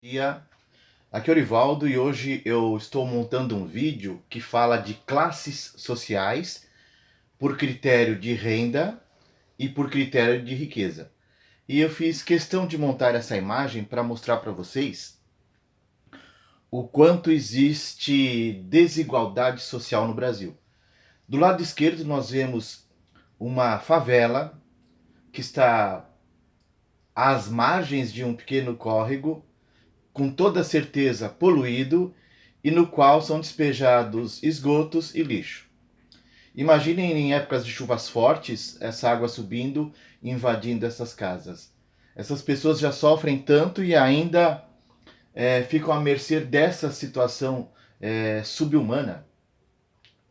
Dia, aqui é o Orivaldo e hoje eu estou montando um vídeo que fala de classes sociais por critério de renda e por critério de riqueza. E eu fiz questão de montar essa imagem para mostrar para vocês o quanto existe desigualdade social no Brasil. Do lado esquerdo nós vemos uma favela que está às margens de um pequeno córrego, com toda certeza poluído, e no qual são despejados esgotos e lixo. Imaginem em épocas de chuvas fortes, essa água subindo e invadindo essas casas. Essas pessoas já sofrem tanto e ainda ficam à mercê dessa situação subhumana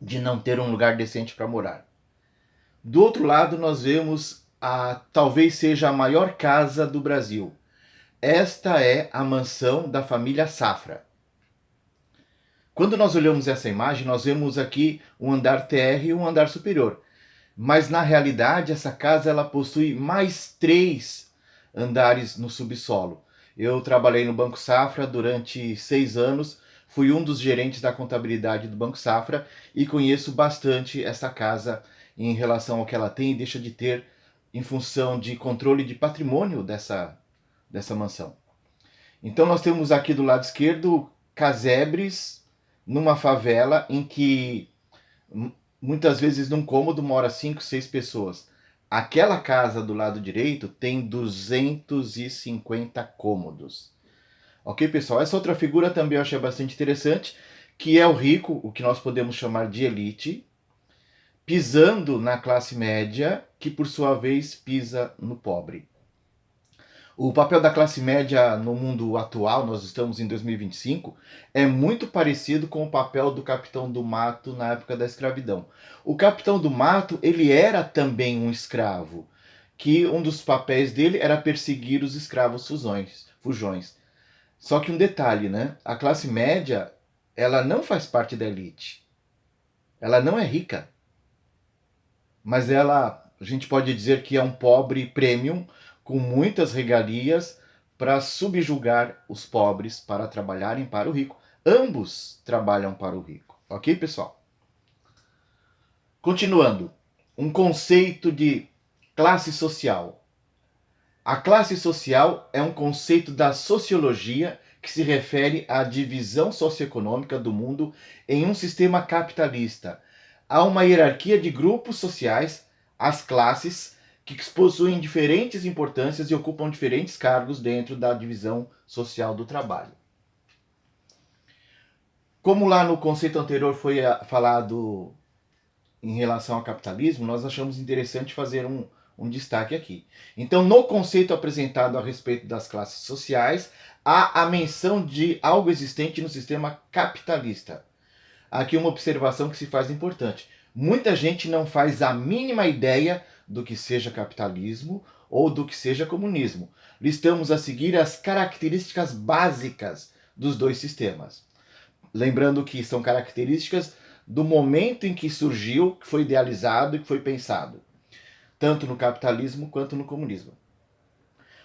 de não ter um lugar decente para morar. Do outro lado, nós vemos talvez seja a maior casa do Brasil. Esta é a mansão da família Safra. Quando nós olhamos essa imagem, nós vemos aqui um andar térreo e um andar superior. Mas na realidade, essa casa ela possui mais 3 andares no subsolo. Eu trabalhei no Banco Safra durante 6 anos, fui um dos gerentes da contabilidade do Banco Safra e conheço bastante essa casa em relação ao que ela tem e deixa de ter em função de controle de patrimônio dessa mansão. Então nós temos aqui do lado esquerdo casebres numa favela em que muitas vezes num cômodo mora 5, 6 pessoas. Aquela casa do lado direito tem 250 cômodos. Ok, pessoal? Essa outra figura também eu achei bastante interessante, que é o rico, o que nós podemos chamar de elite, pisando na classe média, que por sua vez pisa no pobre. O papel da classe média no mundo atual, nós estamos em 2025, é muito parecido com o papel do capitão do mato na época da escravidão. O capitão do mato, ele era também um escravo, que um dos papéis dele era perseguir os escravos fujões. Só que um detalhe, né? A classe média, ela não faz parte da elite. Ela não é rica. Mas a gente pode dizer que é um pobre premium com muitas regalias para subjugar os pobres para trabalharem para o rico. Ambos trabalham para o rico. Ok, pessoal? Continuando, um conceito de classe social. A classe social é um conceito da sociologia que se refere à divisão socioeconômica do mundo em um sistema capitalista. Há uma hierarquia de grupos sociais, as classes, que possuem diferentes importâncias e ocupam diferentes cargos dentro da divisão social do trabalho. Como lá no conceito anterior foi falado em relação ao capitalismo, nós achamos interessante fazer um destaque aqui. Então, no conceito apresentado a respeito das classes sociais, há a menção de algo existente no sistema capitalista. Aqui uma observação que se faz importante. Muita gente não faz a mínima ideia do que seja capitalismo ou do que seja comunismo. Listamos a seguir as características básicas dos dois sistemas. Lembrando que são características do momento em que surgiu, que foi idealizado e que foi pensado, tanto no capitalismo quanto no comunismo.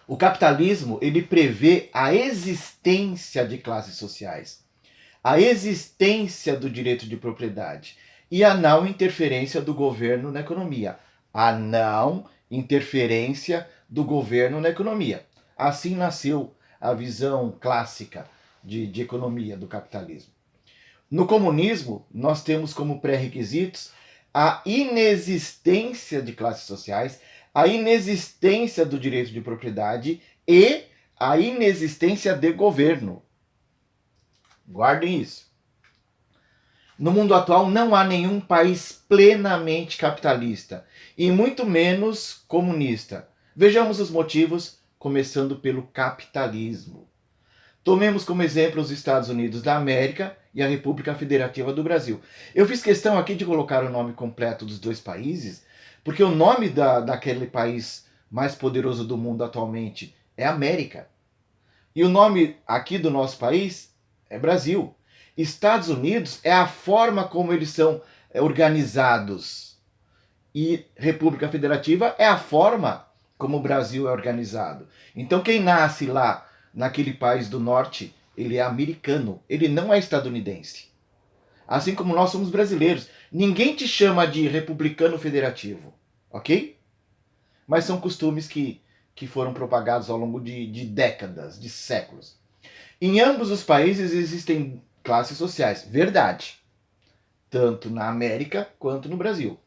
O capitalismo, ele prevê a existência de classes sociais, a existência do direito de propriedade e a não interferência do governo na economia. A não interferência do governo na economia. Assim nasceu a visão clássica de economia do capitalismo. No comunismo, nós temos como pré-requisitos a inexistência de classes sociais, a inexistência do direito de propriedade e a inexistência de governo. Guardem isso. No mundo atual não há nenhum país plenamente capitalista e muito menos comunista. Vejamos os motivos, começando pelo capitalismo. Tomemos como exemplo os Estados Unidos da América e a República Federativa do Brasil. Eu fiz questão aqui de colocar o nome completo dos dois países, porque o nome daquele país mais poderoso do mundo atualmente é América. E o nome aqui do nosso país é Brasil. Estados Unidos é a forma como eles são organizados. E República Federativa é a forma como o Brasil é organizado. Então quem nasce lá naquele país do norte, ele é americano, ele não é estadunidense. Assim como nós somos brasileiros. Ninguém te chama de republicano federativo, ok? Mas são costumes que foram propagados ao longo de décadas, de séculos. Em ambos os países existem classes sociais, verdade. Tanto na América quanto no Brasil.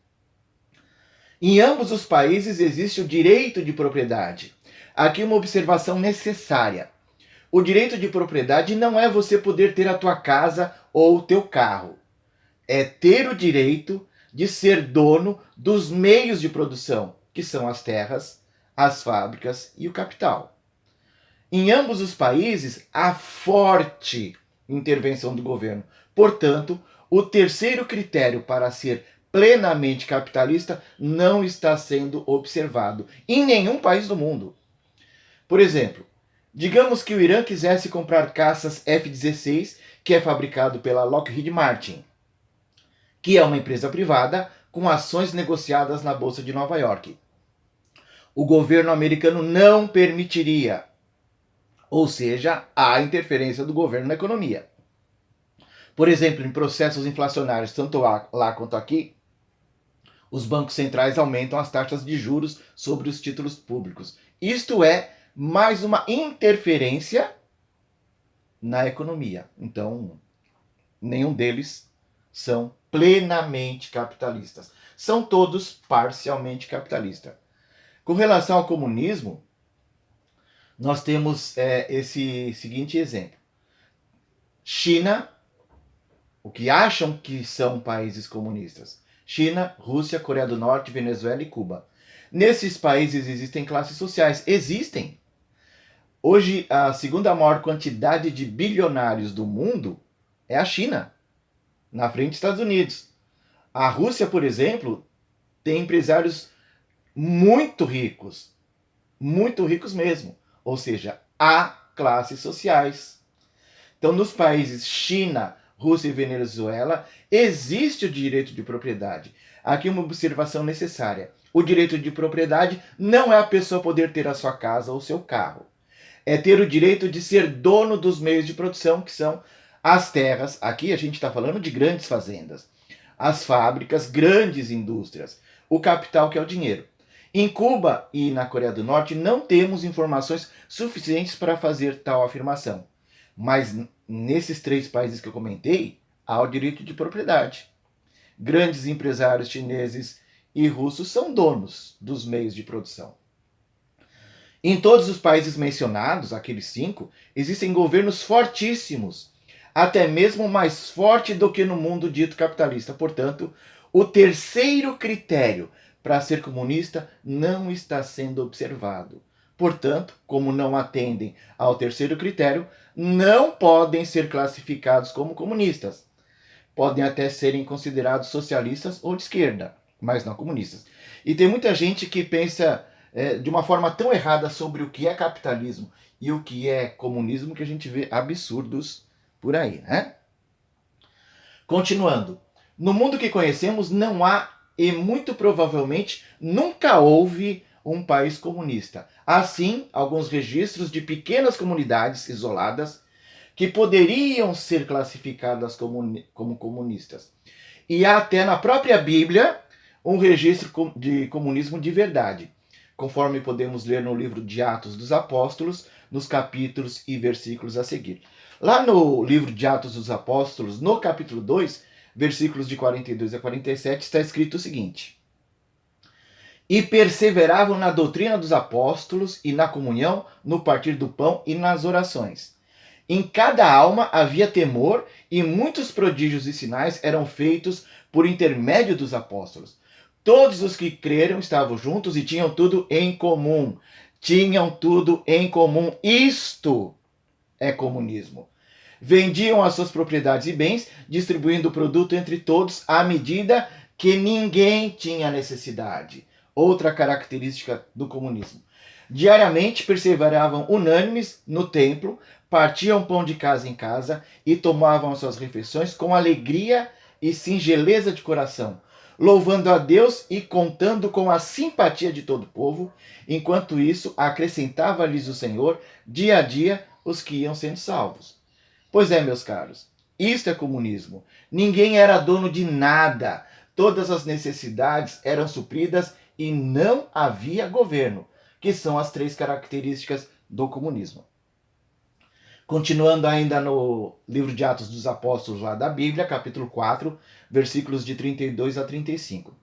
Em ambos os países existe o direito de propriedade. Aqui uma observação necessária. O direito de propriedade não é você poder ter a tua casa ou o teu carro. É ter o direito de ser dono dos meios de produção, que são as terras, as fábricas e o capital. Em ambos os países, há forte intervenção do governo. Portanto, o terceiro critério para ser plenamente capitalista não está sendo observado em nenhum país do mundo. Por exemplo, digamos que o Irã quisesse comprar caças F-16, que é fabricado pela Lockheed Martin, que é uma empresa privada com ações negociadas na Bolsa de Nova York. O governo americano não permitiria, ou seja, há interferência do governo na economia. Por exemplo, em processos inflacionários, tanto lá quanto aqui, os bancos centrais aumentam as taxas de juros sobre os títulos públicos. Isto é mais uma interferência na economia. Então, nenhum deles são plenamente capitalistas. São todos parcialmente capitalistas. Com relação ao comunismo, nós temos esse seguinte exemplo. China, o que acham que são países comunistas. China, Rússia, Coreia do Norte, Venezuela e Cuba. Nesses países existem classes sociais. Existem. Hoje, a segunda maior quantidade de bilionários do mundo é a China, na frente dos Estados Unidos. A Rússia, por exemplo, tem empresários muito ricos mesmo. Ou seja, há classes sociais. Então, nos países China, Rússia e Venezuela, existe o direito de propriedade. Aqui uma observação necessária. O direito de propriedade não é a pessoa poder ter a sua casa ou o seu carro. É ter o direito de ser dono dos meios de produção, que são as terras. Aqui a gente está falando de grandes fazendas. As fábricas, grandes indústrias. O capital, que é o dinheiro. Em Cuba e na Coreia do Norte não temos informações suficientes para fazer tal afirmação. Mas nesses três países que eu comentei, há o direito de propriedade. Grandes empresários chineses e russos são donos dos meios de produção. Em todos os países mencionados, aqueles 5, existem governos fortíssimos, até mesmo mais forte do que no mundo dito capitalista. Portanto, o terceiro critério para ser comunista não está sendo observado. Portanto, como não atendem ao terceiro critério, não podem ser classificados como comunistas. Podem até serem considerados socialistas ou de esquerda, mas não comunistas. E tem muita gente que pensa de uma forma tão errada sobre o que é capitalismo e o que é comunismo que a gente vê absurdos por aí, né? Continuando. No mundo que conhecemos não há e muito provavelmente nunca houve um país comunista. Há sim alguns registros de pequenas comunidades isoladas que poderiam ser classificadas como comunistas. E há até na própria Bíblia um registro de comunismo de verdade, conforme podemos ler no livro de Atos dos Apóstolos, nos capítulos e versículos a seguir. Lá no livro de Atos dos Apóstolos, no capítulo 2, versículos de 42 a 47, está escrito o seguinte: E perseveravam na doutrina dos apóstolos e na comunhão, no partir do pão e nas orações. Em cada alma havia temor, e muitos prodígios e sinais eram feitos por intermédio dos apóstolos. Todos os que creram estavam juntos e tinham tudo em comum. Tinham tudo em comum. Isto é comunismo. Vendiam as suas propriedades e bens, distribuindo o produto entre todos à medida que ninguém tinha necessidade. Outra característica do comunismo. Diariamente perseveravam unânimes no templo, partiam pão de casa em casa e tomavam as suas refeições com alegria e singeleza de coração, louvando a Deus e contando com a simpatia de todo o povo. Enquanto isso, acrescentava-lhes o Senhor dia a dia os que iam sendo salvos. Pois é, meus caros, isto é comunismo. Ninguém era dono de nada. Todas as necessidades eram supridas e não havia governo, que são as três características do comunismo. Continuando ainda no livro de Atos dos Apóstolos lá da Bíblia, capítulo 4, versículos de 32 a 35.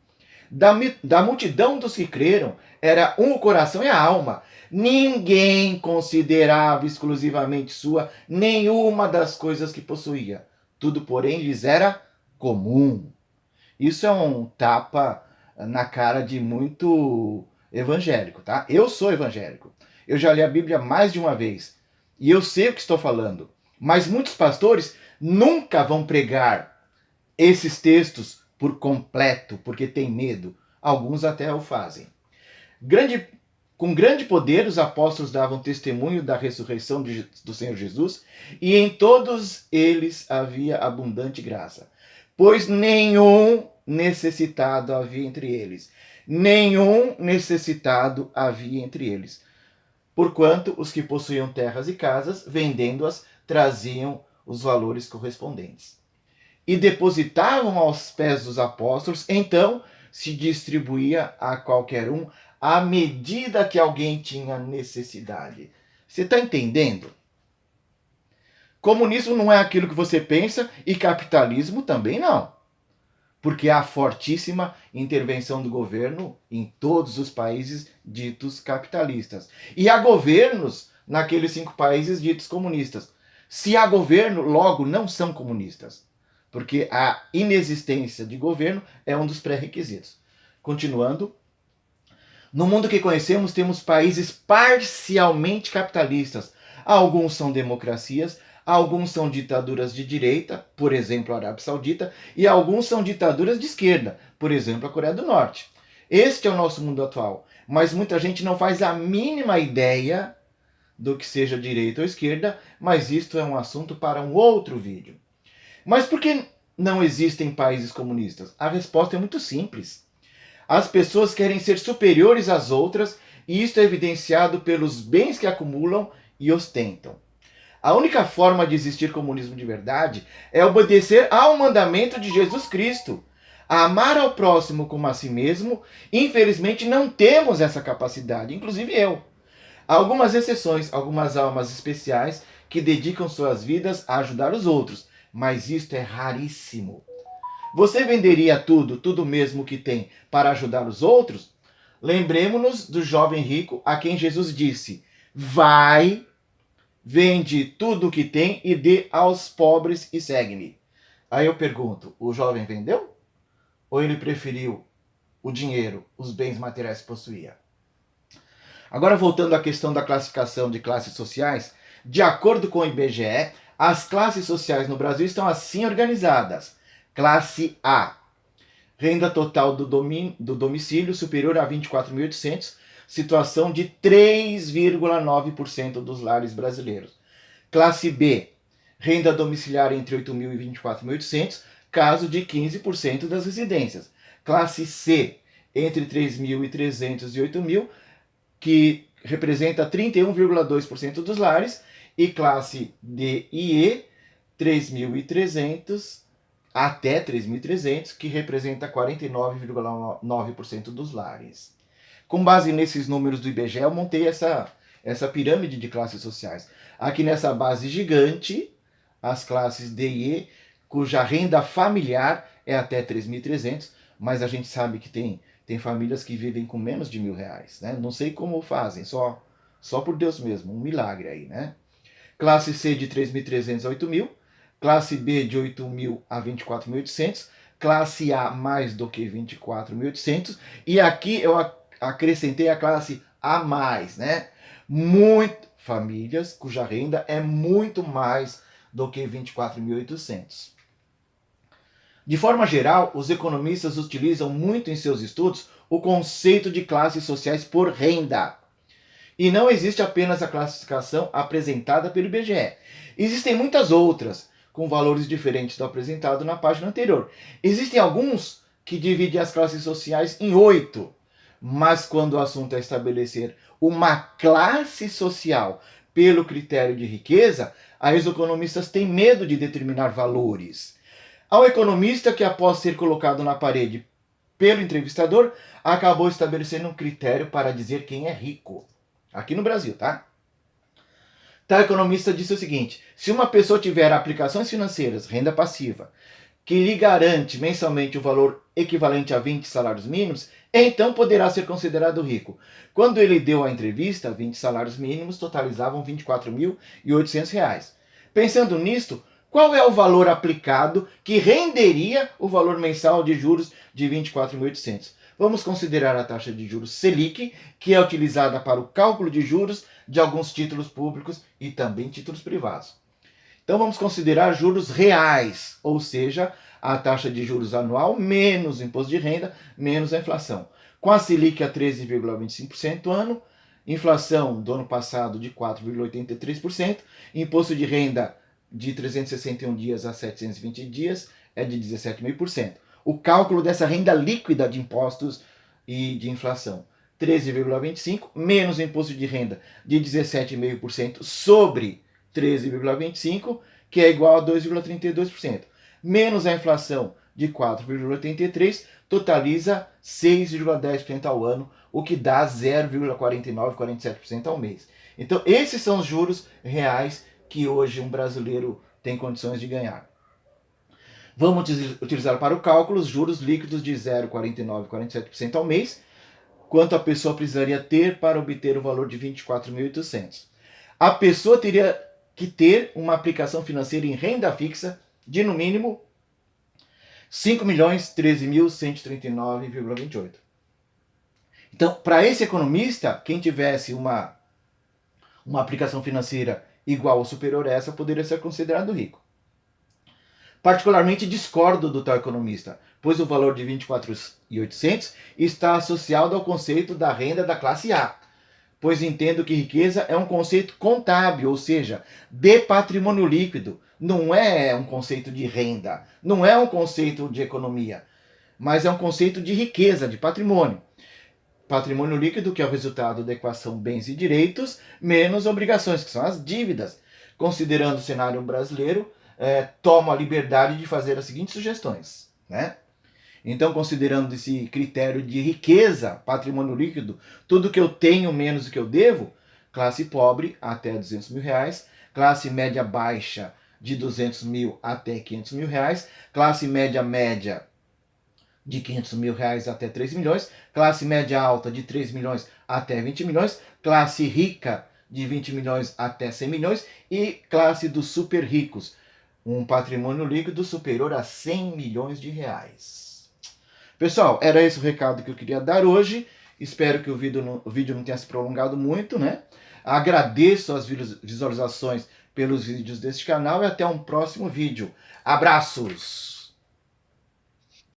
Da multidão dos que creram, era um o coração e a alma. Ninguém considerava exclusivamente sua nenhuma das coisas que possuía. Tudo, porém, lhes era comum. Isso é um tapa na cara de muito evangélico, tá? Eu sou evangélico. Eu já li a Bíblia mais de uma vez. E eu sei o que estou falando. Mas muitos pastores nunca vão pregar esses textos por completo, porque tem medo. Alguns até o fazem. Com grande poder, os apóstolos davam testemunho da ressurreição do Senhor Jesus, e em todos eles havia abundante graça. Pois nenhum necessitado havia entre eles. Nenhum necessitado havia entre eles. Porquanto os que possuíam terras e casas, vendendo-as, traziam os valores correspondentes. E depositavam aos pés dos apóstolos, então se distribuía a qualquer um à medida que alguém tinha necessidade. Você está entendendo? Comunismo não é aquilo que você pensa e capitalismo também não. Porque há fortíssima intervenção do governo em todos os países ditos capitalistas. E há governos naqueles 5 países ditos comunistas. Se há governo, logo não são comunistas. Porque a inexistência de governo é um dos pré-requisitos. Continuando. No mundo que conhecemos, temos países parcialmente capitalistas. Alguns são democracias, alguns são ditaduras de direita, por exemplo, a Arábia Saudita, e alguns são ditaduras de esquerda, por exemplo, a Coreia do Norte. Este é o nosso mundo atual, mas muita gente não faz a mínima ideia do que seja direita ou esquerda, mas isto é um assunto para um outro vídeo. Mas por que não existem países comunistas? A resposta é muito simples. As pessoas querem ser superiores às outras, e isto é evidenciado pelos bens que acumulam e ostentam. A única forma de existir comunismo de verdade é obedecer ao mandamento de Jesus Cristo. Amar ao próximo como a si mesmo. Infelizmente não temos essa capacidade, inclusive eu. Há algumas exceções, algumas almas especiais que dedicam suas vidas a ajudar os outros, mas isto é raríssimo. Você venderia tudo mesmo que tem, para ajudar os outros? Lembremos-nos do jovem rico a quem Jesus disse: vai, vende tudo o que tem e dê aos pobres e segue-me. Aí eu pergunto, o jovem vendeu? Ou ele preferiu o dinheiro, os bens materiais que possuía? Agora, voltando à questão da classificação de classes sociais, de acordo com o IBGE, as classes sociais no Brasil estão assim organizadas. Classe A, renda total do domicílio superior a 24.800, situação de 3,9% dos lares brasileiros. Classe B, renda domiciliar entre 8.000 e 24.800, caso de 15% das residências. Classe C, entre 3.300 e 8.000, que representa 31,2% dos lares. E classe D e E, 3.300 até 3.300, que representa 49,9% dos lares. Com base nesses números do IBGE, eu montei essa pirâmide de classes sociais. Aqui nessa base gigante, as classes D e E, cuja renda familiar é até 3.300, mas a gente sabe que tem famílias que vivem com menos de R$1.000, né? Não sei como fazem, só por Deus mesmo, um milagre aí, né? Classe C de 3.300 a 8.000, classe B de 8.000 a 24.800, classe A mais do que 24.800, e aqui eu acrescentei a classe A+, né? Famílias cuja renda é muito mais do que 24.800. De forma geral, os economistas utilizam muito em seus estudos o conceito de classes sociais por renda. E não existe apenas a classificação apresentada pelo IBGE. Existem muitas outras, com valores diferentes do apresentado na página anterior. Existem alguns que dividem as classes sociais em 8. Mas quando o assunto é estabelecer uma classe social pelo critério de riqueza, aí os economistas têm medo de determinar valores. Há um economista que, após ser colocado na parede pelo entrevistador, acabou estabelecendo um critério para dizer quem é rico. Aqui no Brasil, tá? Tal economista disse o seguinte: se uma pessoa tiver aplicações financeiras, renda passiva, que lhe garante mensalmente o valor equivalente a 20 salários mínimos, então poderá ser considerado rico. Quando ele deu a entrevista, 20 salários mínimos totalizavam R$ 24.800. Pensando nisto, qual é o valor aplicado que renderia o valor mensal de juros de 24.800? Vamos considerar a taxa de juros Selic, que é utilizada para o cálculo de juros de alguns títulos públicos e também títulos privados. Então vamos considerar juros reais, ou seja, a taxa de juros anual menos o imposto de renda, menos a inflação. Com a Selic a 13,25% ano, inflação do ano passado de 4,83%, imposto de renda de 361 dias a 720 dias é de 17,5%. O cálculo dessa renda líquida de impostos e de inflação, 13,25% menos o imposto de renda de 17,5% sobre 13,25%, que é igual a 2,32%, menos a inflação de 4,83%, totaliza 6,10% ao ano, o que dá 0,4947% ao mês. Então, esses são os juros reais que hoje um brasileiro tem condições de ganhar. Vamos utilizar para o cálculo os juros líquidos de 0,4947% ao mês, quanto a pessoa precisaria ter para obter o valor de 24.800. A pessoa teria que ter uma aplicação financeira em renda fixa de, no mínimo, 5.013.139,28. Então, para esse economista, quem tivesse uma aplicação financeira igual ou superior a essa, poderia ser considerado rico. Particularmente discordo do tal economista, pois o valor de 24.800 está associado ao conceito da renda da classe A, pois entendo que riqueza é um conceito contábil, ou seja, de patrimônio líquido, não é um conceito de renda, não é um conceito de economia, mas é um conceito de riqueza, de patrimônio. Patrimônio líquido, que é o resultado da equação bens e direitos, menos obrigações, que são as dívidas. Considerando o cenário brasileiro, tomo a liberdade de fazer as seguintes sugestões, né? Então, considerando esse critério de riqueza, patrimônio líquido, tudo que eu tenho menos do que eu devo, classe pobre até R$ 200.000, classe média baixa de 200.000 até R$ 500.000, classe média de R$ 500.000 até 3 milhões, classe média alta de 3 milhões até 20 milhões, classe rica de 20 milhões até 100 milhões e classe dos super ricos, um patrimônio líquido superior a 100 milhões de reais. Pessoal, era esse o recado que eu queria dar hoje. Espero que o vídeo não tenha se prolongado muito, né? Agradeço as visualizações pelos vídeos deste canal e até um próximo vídeo. Abraços!